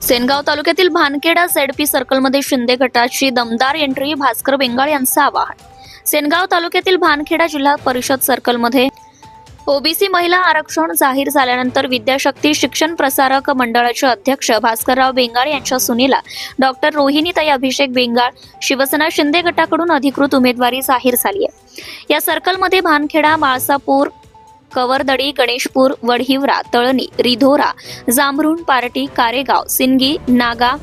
सेनगाव तालुक्यातील भानखेडा ZP सर्कलमध्ये शिंदे गटाची दमदार एंट्री, भास्कर बेंगाळ यांचं आवाहन. सेनगाव तालुक्यातील भानखेडा जिल्हा परिषद सर्कलमध्ये ओबीसी महिला आरक्षण जाहीर झाल्यानंतर विद्याशक्ती शिक्षण प्रसारक मंडळाचे अध्यक्ष भास्करराव बेंगाळ यांच्या सुनेला डॉक्टर रोहिणीताई अभिषेक बेंगाळ शिवसेना शिंदे गटाकडून अधिकृत उमेदवारी जाहीर झाली आहे. या सर्कलमध्ये भानखेडा, माळसापूर, कवरदडी, गणेशपूर, वडहिवरा, तळणी, रिधोरा, जांभरुण, पार्टी, कारेगाव, सिंगी, नागा,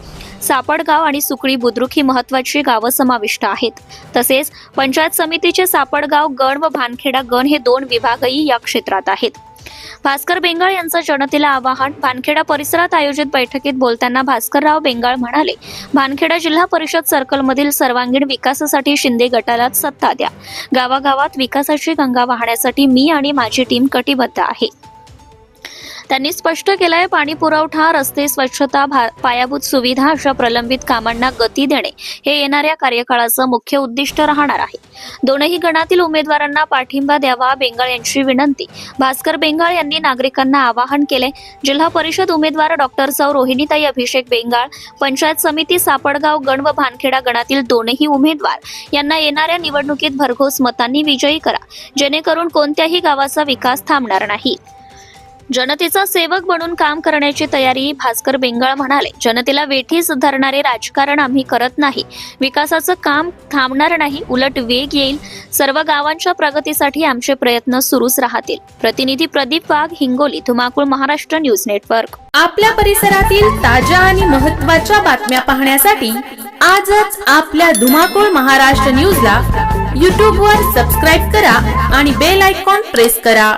सापडगाव आणि सुकळी बुद्रुक ही महत्त्वाची गावं समाविष्ट आहेत. तसेच पंचायत समितीचे सापडगाव गण व भानखेडा गण हे 2 विभागही या क्षेत्रात आहेत. भास्कर बेंगाळ यांचं जनतेला आवाहन. भानखेडा परिसरात आयोजित बैठकीत बोलताना भास्करराव बेंगाळ म्हणाले, भानखेडा जिल्हा परिषद सर्कलमधील सर्वांगीण विकासासाठी शिंदे गटालाच सत्ता द्या. गावागावात विकासाची गंगा वाहण्यासाठी मी आणि माझी टीम कटिबद्ध आहे. त्यांनी स्पष्ट केलंय, पाणी पुरवठा, रस्ते, स्वच्छता, पायाभूत सुविधा अशा प्रलंबित कामांना गती देणे हे येणाऱ्या कार्यकाळाचं मुख्य उद्दिष्ट राहणार आहे. दोनही गणातील उमेदवारांना पाठिंबा द्यावा, बेंगाळ यांची विनंती. भास्कर बेंगाळ यांनी नागरिकांना आवाहन केले. जिल्हा परिषद उमेदवार डॉक्टर सौ रोहिणीताई अभिषेक बेंगाळ, पंचायत समिती सापडगाव गण व भानखेडा गणातील 2ही उमेदवार यांना येणाऱ्या निवडणुकीत भरघोस मतांनी विजयी करा, जेणेकरून कोणत्याही गावाचा विकास थांबणार नाही. जनतेचा सेवक बनून काम करण्याची तयारी. भास्कर बेंगाळ म्हणाले, जनतेला वेठीस धरणारे राजकारण आम्ही करत नाही. विकासाचं काम थांबणार नाही, उलट वेग येईल. सर्व गावांच्या प्रगतीसाठी आमचे प्रयत्न सुरूच राहतील. प्रतिनिधी प्रदीप वाघ, हिंगोली, धुमाकूळ, महाराष्ट्र न्यूज नेटवर्क. आपल्या परिसरातील ताज्या आणि महत्त्वाच्या बातम्या पाहण्यासाठी आजच आपल्या धुमाकूळ महाराष्ट्र न्यूजला YouTube वर सबस्क्राईब करा आणि बेल आयकॉन प्रेस करा.